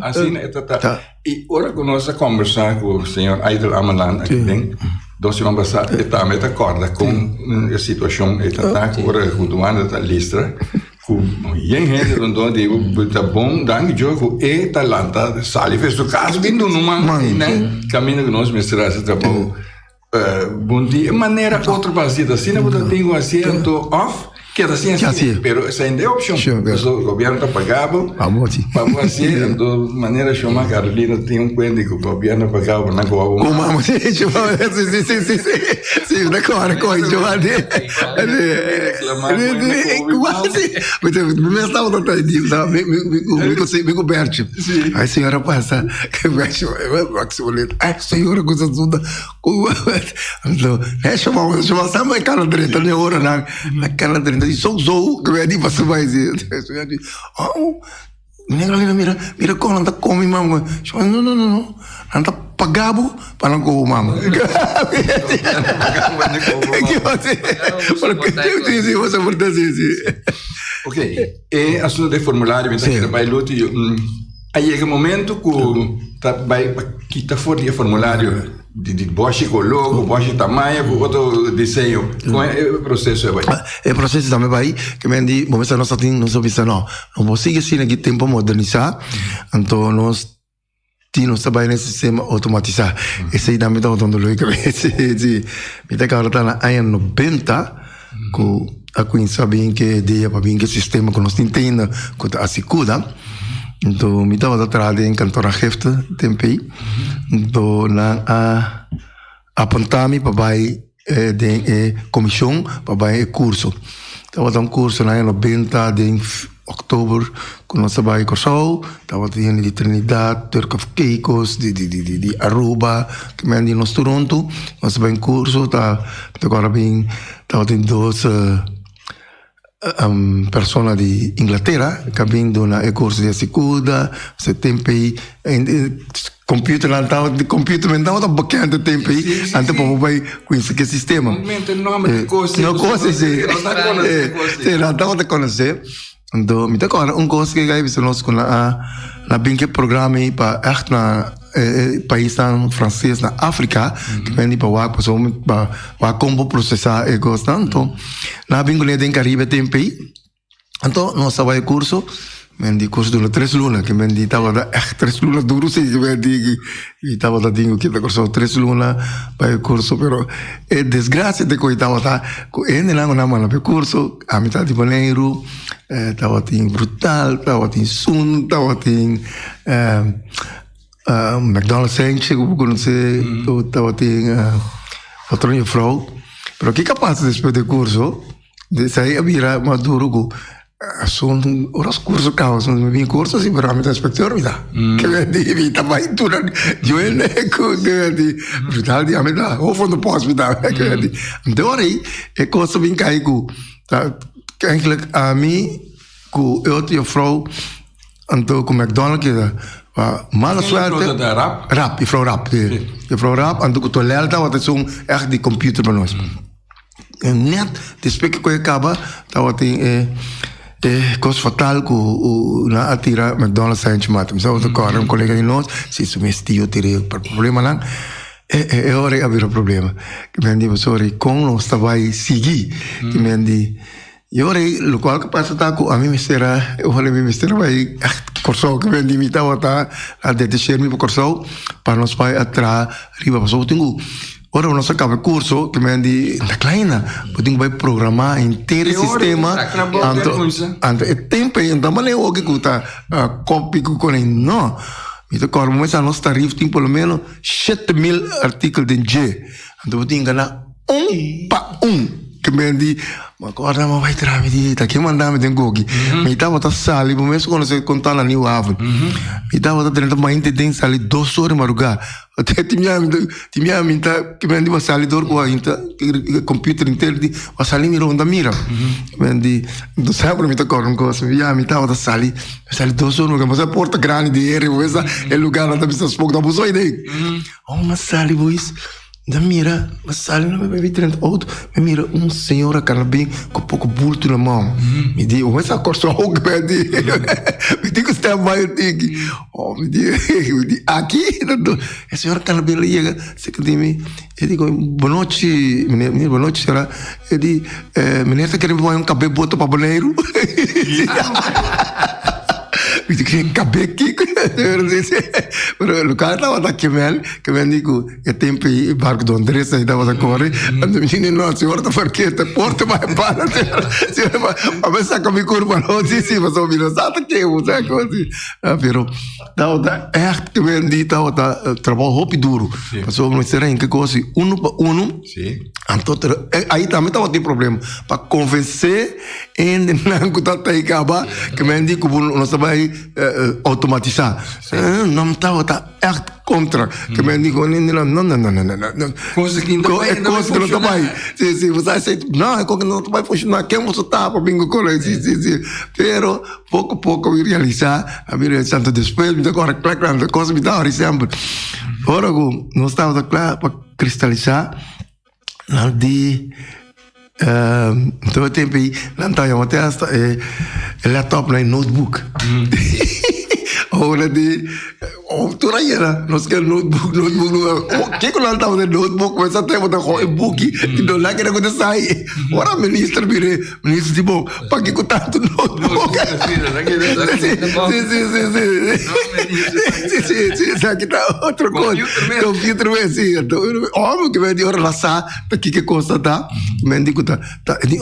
assim tá e ora que nós conversar com o senhor Aidel Amalan aqui dentro nós vamos passar tá me acorda com a situação tá ora com o ano da listra com em gente onde tá bom dando jogo e talanta sali fez o caso vindo numa né caminho que nós mestramos trabalho bom dia maneira outra basida assim não tenho assento off que era assim, pero essa ainda é opção. O governo está pagando. Vamos fazer, de maneira chamar Carolina tem quento que o governo pagava na Coab. Como sim, na Coab, me estava tentando, me coberto. Aí senhora passa, que mexe, ai senhora coisa toda, então, chamar sama cara direita na hora na cara direita de sou que vai de passar mais oh mira como anda come mama não anda pagabo para não comer mama que você pode dizer ok e assunto de formulário então trabalho luto aí chega momento que vai quitar fora de formulário de boche com logo, boche tamanho, com outro desenho. Como é o processo aí? O processo também vai, que me diz, vamos ver, nós não vamos seguir assim aqui tempo modernizar, então nós trabalhamos nesse sistema automatizado. Esse aí também está voltando logo, que me está agora está na ano 90, que a Queen sabe que ideia para bem que sistema que nós temos, que a Sicuda. Então, me estava atrás em cantora Hefta, tempei. Então, apontami para de comissão para curso. Então, curso na 90 de outubro, com nossa baia Corsol, estava de Trinidad, Turk of Caicos, de Aruba, que me de nós Toronto, nossa baia curso, agora bem, estava de duas pessoas de Inglaterra, que vindo na curso de Acicuda, você tem aí, computer mental tá bacana tempo aí antes para vai com esse que sistema não coisa sim não tá conhecer então me tá agora coisa que aí nós com na bem que programa para echt na país francês na África que vem para lá para como processar e coisa então na bem que tem Caribe tempo aí então nós vai curso Mendi curso de 3 lunas, que mendi estava echt 3 lunas duro sim, que mendi estava da dingo que curso 3 lunas para o curso, pero é desgraça de que estava tá, ainda não na mala para curso, a mitad de janeiro, estava tem brutal, estava tem sun, estava tem McDonald's Sanchez, que conhece, estava tem patrão frau, pero que capaz depois do curso, de sair a virar maduro com sono ora curso causa non mi corso si veramente ispettore mi dà che devi ta vai tu io ne che di brutal di ameda o fondo posso mi dà che di dori e cosa vin kai ku eigenlijk a mi ku eu vrouw anto ku McDonald's que mala suerte rap e vrouw rap anto ku to lealta wat is echt die computer bij ons net después que acaba tava tem coisa fatal que na atira McDonald's Sanchez matam só o cara colega de nós se subestiu tirei problema lá é hora de haver problema que me diz sorry como nós estava aí seguir que me diz e ora o qual que passa tá com a mim será eu falei me será vai corso que me diz me tá a deixar me corso para nós vai atrás riba passou tenho ora nós acaba curso que me diz na kleina podemos vai programar inteiro sistema anto é tempo então mas eu que custa copy com não me to cormo mas nós tarif tem pelo menos 7.000 artigos de G então podemos ganhar que me diz mas agora não vai tirar me tá que mandar me tem gogi me tava tá sali por mesmo quando você contar na New Haven me tava tá dentro mais tem sali 2 horas madrugada até tinha me tá que me diz sali dor com a computer inteiro de a sali me ronda mira me diz do sempre me tá correndo coisa me tava tá sali 2 horas mas a porta grande de erro essa é lugar onde você pouco da busou ideia mas sali boys da mira, mas sali não me vi dentro outro, me mira senhora carabim com pouco bulto na mão, me diz, essa corção que me diz que está mais me diz, aqui, a senhora carabim chega, se que me, eu digo, boa noite, menino, boa noite, senhora, eu digo, menino, você quer me cabelo boto para banheiro? Me diz, cabelo aqui, pero o cara estava aqui mesmo, que me digo, é tempo e barco do Andrés aí estava a correr, e me disse, não, a senhora está farqueta, porta vai para, a senhora vai sacar minha curva, não, sim, mas eu me não sabe que eu, sabe como assim, pero, estava, que me diz, estava, trabalho roupa duro, mas eu me será em que coisa, um para um, então, aí também estava tendo problema, para convencer, ainda não que está aí, que me diz, que nós vai automatizar, não estava echt contra que me digo não coisa que não vai sim você aceita não é que não vai funcionar que você tá para bingo com sim pero pouco eu realizar a minha santo depois me agora claro coisa me dá exemplo ora nós estava claro para cristalizar na de todo tempo aí não tá eu até laptop na notebook ora de tu era nós que notebook que que nós tava de notebook mas até botar o book e do lá que era quando sai ora ministro tipo para que com tanto notebook sim aqui tá outro coisa computer mesmo então que me ora lá sa aqui que coisa tá me digo tá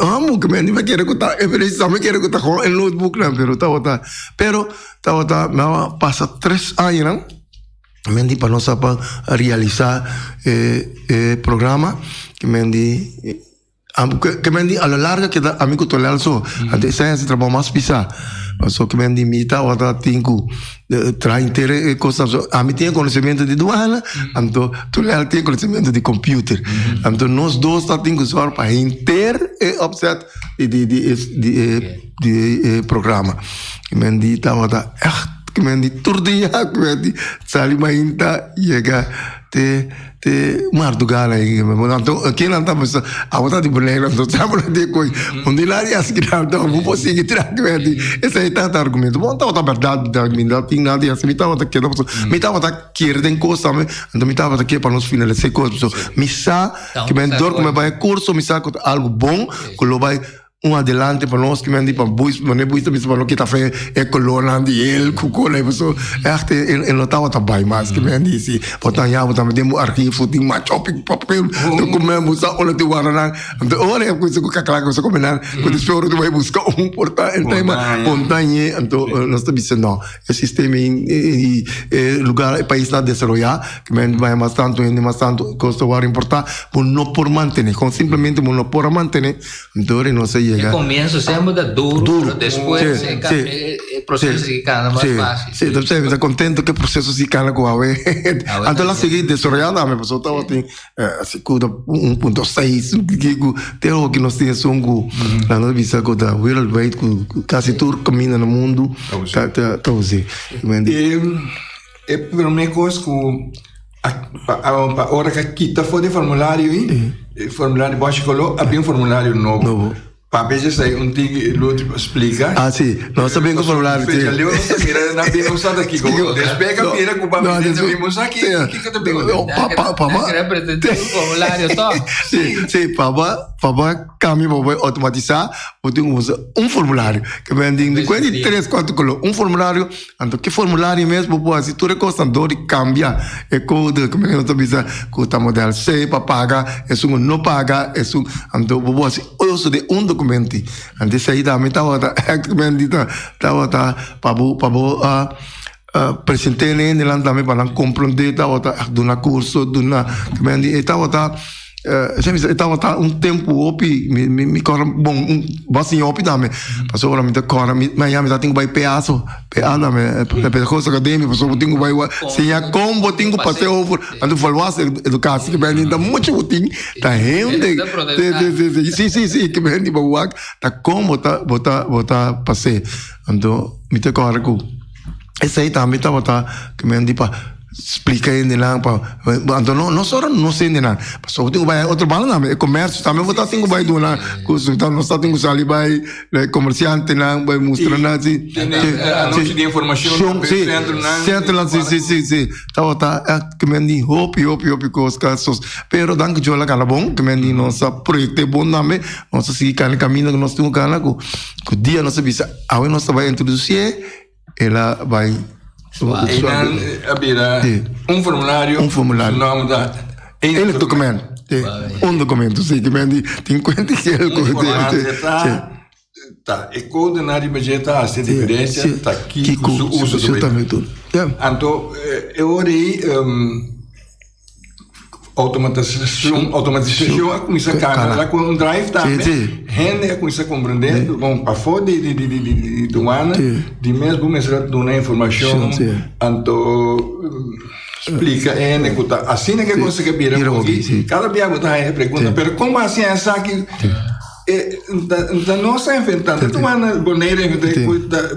amo que me vai querer contar é preciso me querer contar com o notebook não pero tá me passa 3 anos Mendi para nós para realizar programa que mendi a lo largo que a mim que tô lendo só até esse trabalho mais pisar só que mendi mita ou tá tenho trai inteira coisas a mim tinha conhecimento de duana então tu lendo tem conhecimento de computer então nós dois tá tenho só para inter offset de programa que mendi tá que mendi tur dia que mendi sali mainta chega te Mardugal aí então aqui não tá mas a outra de boneco então estamos de coi onde lá ia se criar então vou conseguir tirar que mendi esse aí tá argumento bom tá verdade da minha tem nada assim me tava que me tava que tem coisa então me tava que para nos finalizar coisa me sa que me dor como vai curso me sa algo bom que lo vai adelante para nós que me andi para buis mas buis também para que tá fe colona de ele cucona isso echt ele não tava bem mais que me andi se botar já botar me demo arquivo tem mais shopping papel documento só olha de guarana então olha coisa que aquela coisa combinar quando espero tu vai buscar porta em tema montanha então nós estamos dizendo o sistema em lugar país não desenvolvido que me vai mais tanto custo var importar por não por manter simplesmente não por manter então não sei el comienzo sempre duro, después el proceso se gana más fácil. Sí, entonces está contento que el proceso se gana con antes la seguí desarrollando, me pasó estaba en 1.6, tengo que nos tiene songo, la no visa con la worldwide, casi todo camina no mundo, todo así. Para mim coisa que a hora que quita foi de formulário aí, formulário baixo colou, havia formulário novo. Para já sai tigre outro explica. Ah, sim. Nós sabemos o formulário. Sim. Já leu essa mira na bem usada aqui. Despega a mira com o papel que vimos aqui. Que te pegou? Papá. Representa o formulário só. Sim, papá caminho vai automatizar, eu tenho um formulário que vem de 3, 4 colores, formulário, então que formulário mesmo, pô, se tu recostador e cambia, é code, como eu estou dizendo, que tá modelo C para pagar, é um não paga, é um, então pô, assim, eu sou de documento, então isso aí também tava para presentei nele lá também para compreender, tava dando curso, dando, que tava estava tempo opi me corre bom bastante opi também passou para mim corre mas já me tenho vai pedaço também coisa acadêmica passou tenho vai se já combo tenho passei over ando falwasse educação que bem ainda muito tem tá rende sim que bem de boa tá como botar passei ando me te corre com esse aí também tá que me andi para explica ainda lá para então não só não sei ainda passou tenho vai outro bala não comércio também vou tenho vai do lá então nós tenho sali vai comerciante lá vai mostrar assim a noite de informação centro lá sim tá que me andi hope com os casos pero danke jo lá cala bom que me andi nossa projeto bom também nossa seguir caminho que nós temos cala com dia nós bisa aí nós vai introduzir ela vai formulário nome da ele documento documento sim que me tem 50 tá e coordenar budget a essa diferença tá aqui com o uso do tudo então eu orei automatização a começar a lá com drive também rende a começar compreendendo bom para fora de domana de mesmo mesmo dona informação então explica assim é que você que vira cada dia botar a pergunta pero como assim essa aqui da nossa inventando domana boneira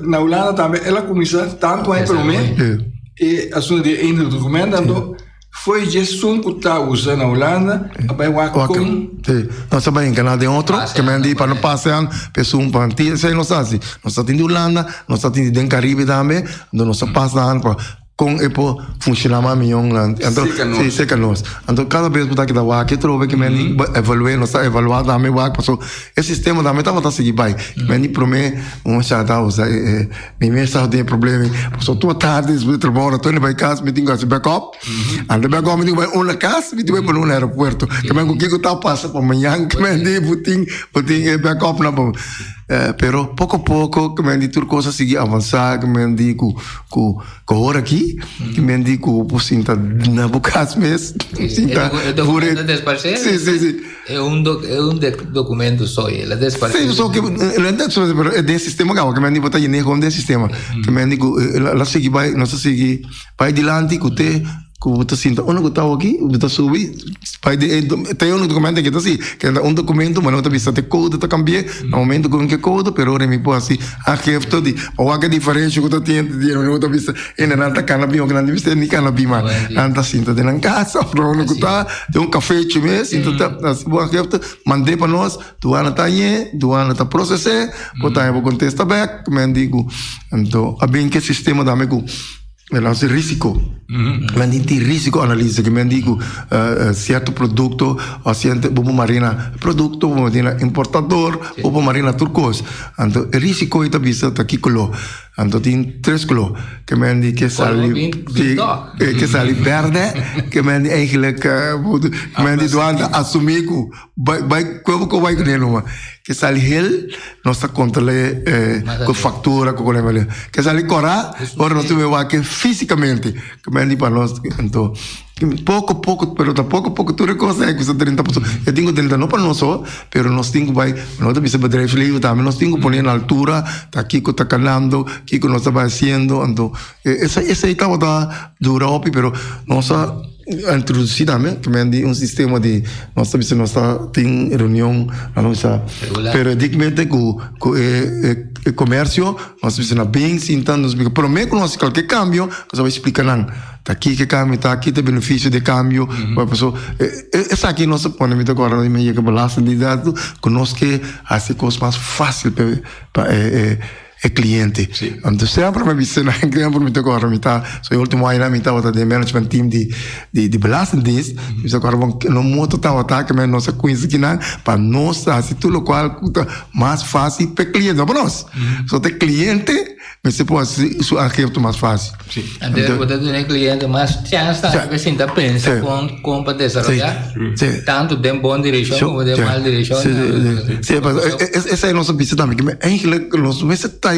na Holanda também ela começa tanto aí para mim e assunto de documento então foi gestão que está usando na Holanda, vai com nós também em Canadá tem outro que me andi para não passar pessoa para ti, sei não sabe, nós estamos em Holanda, nós estamos em Caribe também, então nós passamos para com epo funcionamento melhor então sei que nós então cada vez que dá lá que trove que me evaluar nós evaluar também vai passou esse sistema também tá seguir vai me promete um chata usa me só tem problema passou tua tarde de trabalho tô vai casa me tenho que backup anda backup me tenho vai uma casa me tenho vai para um aeroporto que me o que tá passa para amanhã que me buting backup na pero pouco a pouco, que me diz, tudo coisa seguir avançar, que me diz, com hora aqui, que me diz, com sinta na boca mesmo. O documento despaché? Sim. É um documento só, ele despaché. Sim, só que é desse sistema que me diz, botar em erro desse sistema, que me diz, ela segue, não se segue, vai adiante, que te você sinta, onde eu estava aqui, você subir, tem documento que está assim, que é documento, mas não está vista, tem código, está cambiando, no momento com que código, pero ora me pôr assim, a chefe todo, ou a que diferença que está tendo, não está vista, ainda não está cannabis, ou não está nem cannabis, mas não está sinta, tem na casa, onde eu estava, tem café, mesmo, então assim, boa chefe, mandei para nós, doana está aí, doana está processando, botar eu vou contestar back, me digo, então, a bem que sistema da amigo, mas o risco, mas tem risco analisa que me digo certo produto ou certo bobo marina produto bobo marina importador bobo marina turcos, então o risco está visto aqui colo, então tem 3 colo que me diz que sali que sali verde que me diz eigenlijk me diz doanda assumir que vai com ele que sali hel nossa controle com factura com coisa que sali cora ora nós temos que fisicamente que me diz para nós então pouco pero pouco tu consegue que 30%. Eu tenho 30 não para nós só, pero nós temos vai nós também se bedrijf livre também nós temos poner na altura tá aqui que tá calando aqui que nós está fazendo então essa está dura opi pero nossa introduzir também que me diz sistema de nós também nós tem reunião a nossa periodicamente com o comércio nós precisamos bem sentando pero me que nós qualquer cambio nós vai explicar não tá aqui que cambio tá aqui tem benefício de cambio para pessoa essa aqui nós põe agora na minha balança de dados conosco que as coisas mais fácil para cliente. Então sempre me disse na exemplo me agora me tá so último ano me tava de management team de balance disso isso agora no moto tava que me nossa coisa aqui na para nós assim tudo local mais fácil para cliente para nós só tem cliente mas se pode isso aqui é mais fácil então você tem cliente mais chance que sinta pensa com para desarrollar tanto de boa direção como de mal direção sim essa é nossa visão também que é nós vamos estar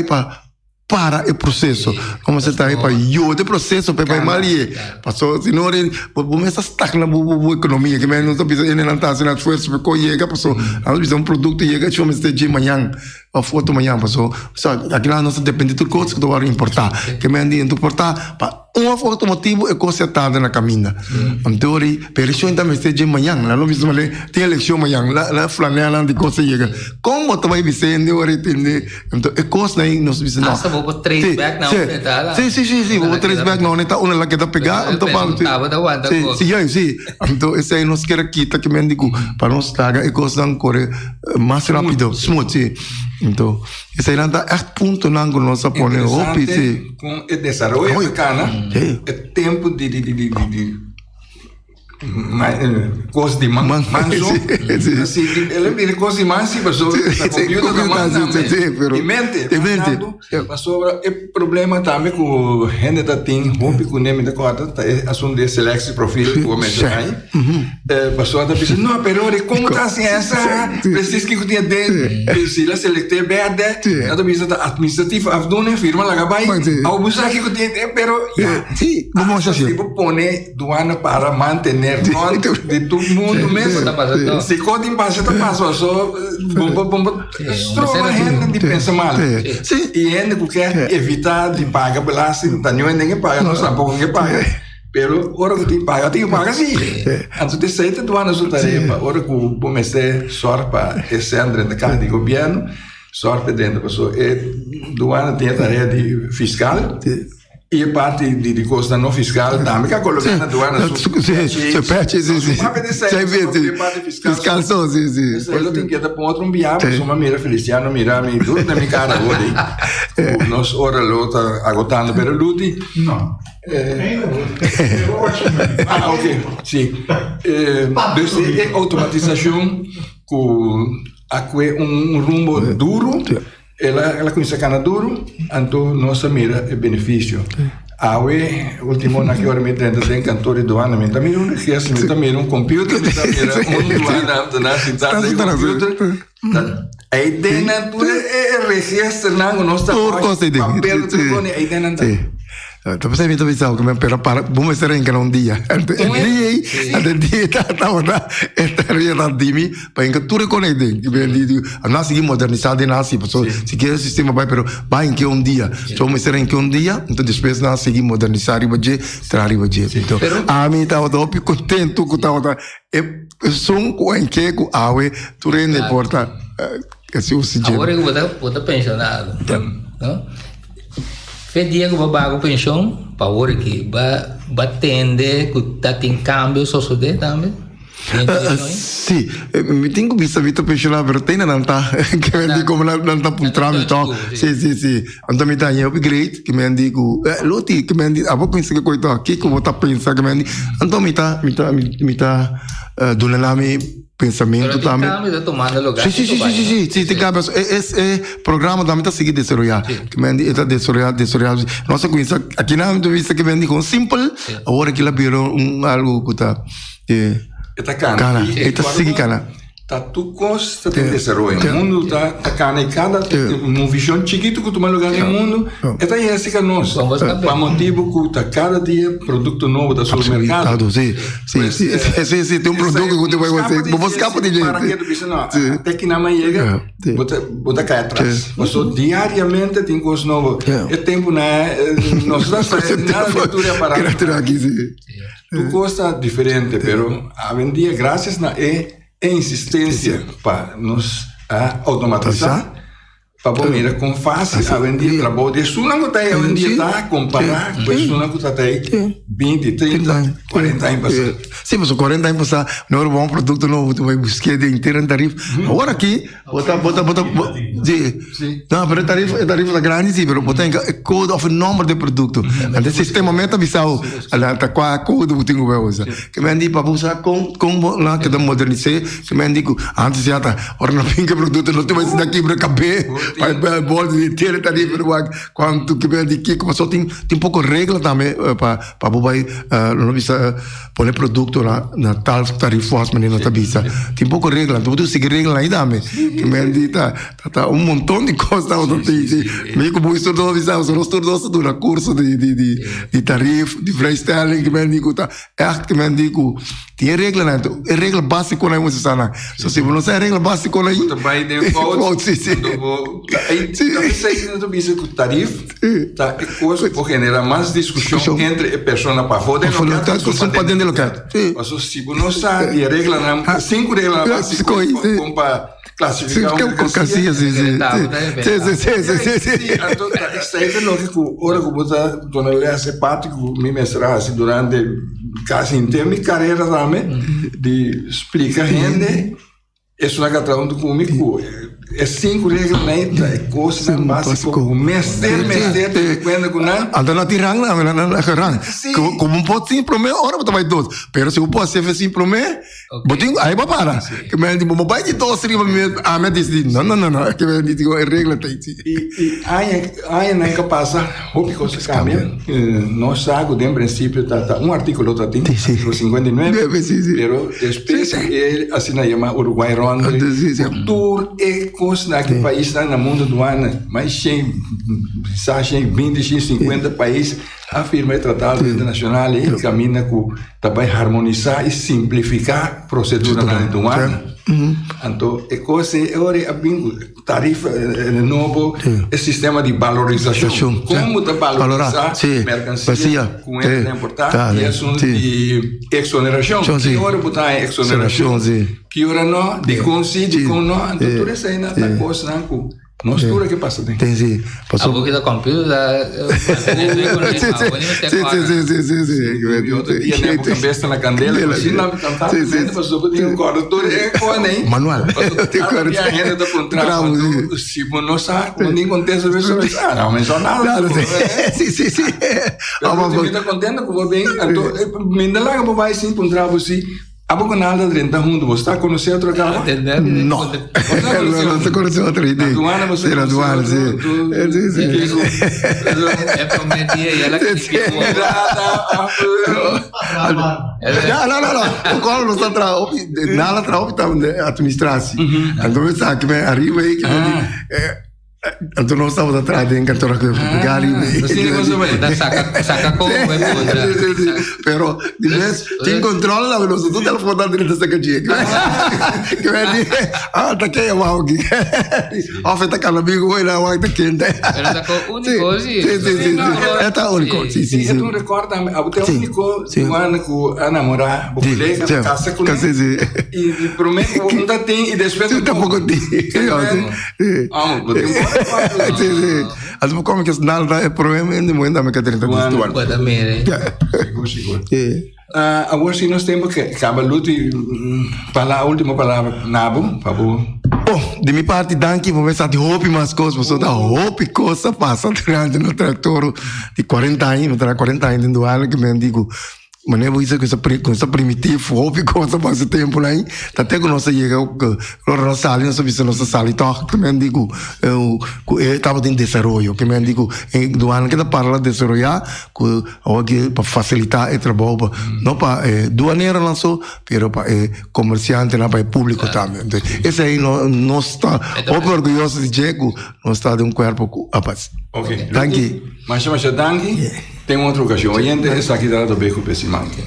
para o processo como você está aí para o processo para mal passou se não vamos estar na economia que não está pensando não está fazendo esforço para coger passou nós precisamos produto chega chama de manhã a foto manhã passou aqui lá nós depende de coisas que vai importar que me andem importar para uma foto motivo é consertada na caminha então eleição também de manhã lá não visão ali tem eleição manhã lá flanela de coisa chega como tu vai visando ora entender então é coisa aí nós visamos vou trace back na unidade sim vou trace back na unidade uma lá que tá pegar então sim então esse aí nós quer quitar que me digo para nós traga é coisa não corre mais rápido smooth sim então esse aí não é ponto não que nós põe com o desenvolvimento cana é tempo de coisa de manso assim ele me coisa de manso passou a computer da manso e mente passou o problema também com gente da tem rompe com nome da corda assunto de seleção de perfil que eu mencionei passou a pensar não pero como tá assim essa precisa que tinha de se la selecte verde a visa administrativa afdone firma lá vai ao buscar que tinha pero sim vamos assim tipo pone doana para manter de todo mundo mesmo se quando passa só a gente de pensa mal e ainda que quer evitar de pagar pela assim ninguém paga nós tampouco ninguém paga pero ora que tem que pagar sim então de certa doana sua tarefa ora que o comecei só para esse andré da casa de governo só dentro pessoa doana tem a tarefa de fiscal e a parte de costa não fiscal também que a colocar na aduana você perde fiscal só sim eu tenho que dar para outro biabo sou uma mira Feliciano mira me tudo na minha cara hoje nós ora luta agotando pero lute não ok sim desde automatização com rumbo duro ela começa a cana duro, então nossa mira é benefício. Awe, último na que hora me tenta tem cantor do ano, me também um registro, me também um computer, me também do ano, na cidade do computer. A ideia natura é registro, não, nós estamos papel, telefone, a ideia não tá. Então você me pensava que me para vamos ser em cada dia. Até dia tá ora esta realidade de mim para que tudo com ele que bem digo a nós seguir modernizar de nós se quer o sistema vai pero vai em que dia só me ser em que dia então depois nós seguir modernizar e baje trar e baje então a mim tá top contento que tá é som com em que com awe tudo não importa que se usa agora eu vou pensionado não dia que eu pago pensão, para hora que vai tender que tá tem câmbio só também. Sim, me tenho visto pensionado, mas tem não tá, que me digo como não tá por trás então. Sim. Então me dá um upgrade que me digo, loti que me digo, abo pensa que coito aqui que vou tá pensar que me digo, então me tá dando lá me pensamento também. Sim, tem câmbio. Esse programa também está seguindo desarrollar. Que me diz está desarrollar. Nossa conhece aqui na minha vista que me diz com simple, agora que lá virou algo que está Está cana. Está seguindo cana. Tá tu costa de desarrollo. O mundo tá cana e cada uma visão chiquito que tu vai lugar no mundo. Esta é essa que nós. Para motivo que tá cada dia produto novo da supermercado. Sim. Tem produto que tu vai você. Vou escapar de jeito. Para que tu pensa não. Até que na manhã chega, bota cá atrás. Você diariamente tem coisa nova. É tempo na nós nada leitura para. Tu costa diferente, pero a vendia graças na insistência para nos automatizar, para poder com fácil a vender trabalho de suna que está a vender tá comparar com suna que está aí 20, 30, 40 anos passado. Sim, mas 40 anos passado não era bom produto novo, tu vai buscar de inteiro em tarifa. Agora aqui, bota, não, mas tarifa grande sim, mas bota code of número de produto. Então sistema meta bisau, tá com a code que tenho que usar. Que me andi para usar com lá que da modernizar, que me andi antes já tá, ora não pinga produto, não tu vai se daqui para caber. Vai bola de ter tarifa quando que me andi aqui, como só tem pouco regra também para vai não precisa pôr produto lá na tal tarifa mas não tá bisa. Tem pouco regra, tu seguir regra aí também. Que me andi tá montão de coisas tá outro tem. Me como isso não bisa, os outros do curso de tarifa, de freestyling que me andi tá. Que me andi tem regra né, é regra básica na música sana. Só se não sei regra básica aí. Tu vai de code. Aí você não bisa com tarifa, tá é coisa por generar mais discussão entre a pessoa para fora do local. São para dentro do local. Mas se não sabe a regra não, 5 regras básicas como para classificar uma mercancia. Sim. Então, isso aí é lógico. Ora que você dona Léa simpático me mestrar assim durante quase inteiro minha carreira também de explicar gente. Isso não é que comigo. É 5 regras né? É coisa básica. O mestre quando com nada. Anda na tirang na carang. Como pode sim pro meu, ora vai todo. Pero se eu posso ser assim pro meu, botinho aí vai para. Que me digo, vai de todo seria me diz não, que me digo é regra tem. E aí não é que passa, o que coisa cambia. Nós sago de princípio tá um artigo outro tem, artigo 59. Pero depois ele assim chama Uruguai Ronda. Tour é coisa que país está no mundo do ano, mais tem 20, 50 países afirma o tratado internacional e caminha com também harmonizar e simplificar a procedura do ano. Então, é coisa é bem tarifa novo, é sistema de valorização. Como te valorizar mercancia com ela importar e assunto de exoneração. Que hora botar exoneração? Que hora não? De concídio com não? Então, tudo isso aí na coisa não. Nós tudo que passa tem. Sim. Passou. A boca da computer sim. Outro dia né, com cabeça na candela, assim lá cantar, passou por um corretor é com nem. Manual. E a renda do contrato, se não sabe, quando acontece isso, não, mas só nada. Sim. Mas me tá contente que vou bem, então me dá lá que vai sim contrato assim. Abo canal da 30 junto, você está conhecendo outro carro? Não. Não se conhece outra ideia. Na aduana você na aduana, sim. É prometia e ela que não. O qual não está nada trabalhando administração. Então eu sabe que arriba aí que então não estava atrás de encantar que gari. Sim, saca como é bom. Pero diz tem controle lá, mas tu telefone da direita saca dia. Que vai dizer, tá que é o alguém. Oferta cada amigo vai lá vai tá quente. Pero tá com único sim. Sim. É tá único. Sim. É tu recorda, até único quando com a namorada, colega, casa com e prometo não tem e depois tá pouco tem. Sim. As como que nada é problema ainda muito me quer tentar disto. Pode mere. Seguro. Agora sim nós temos que acaba luto e para a última palavra Nabo, por favor. Bom, de minha parte, danke, vou ver se há hope mais coisas, mas da hope coisa passa durante no trator de 40 anos, no 40 anos do ano que me digo, mas não é isso com essa primitivo, hope coisa passa tempo lá, até que nós chegamos, nós saímos, nós vimos nossa sala e tal, que me digo, eu estava em desenvolvimento, que me digo, do ano que está para desenvolver, que para facilitar o trabalho, não para doaneiro não só, mas para comerciante, não para público também. Esse aí nós está orgulhoso de dizer que nós está de corpo a paz. Ok. Danke. Mas danke. Tem outra ocasião. Oyente, essa aqui da do Beco Pessimanque.